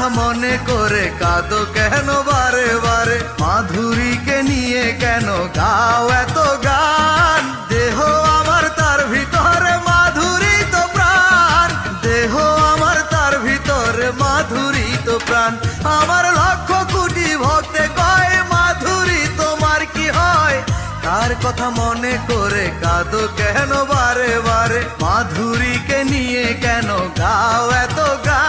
কথা মনে করে কাঁদো কেন বারে বারে? মাধুরীকে নিয়ে কেন গাও এত গান? দেহ আমার তার ভিতরে, মাধুরী তো প্রাণ। দেহ আমার তার ভিতরে, মাধুরী তো প্রাণ। আমার লক্ষ কোটি ভক্তে কয় মাধুরী তোমার কি হয়? তার কথা মনে করে কাঁদো কেন বারে বারে? মাধুরীকে নিয়ে কেন গাও এত গান?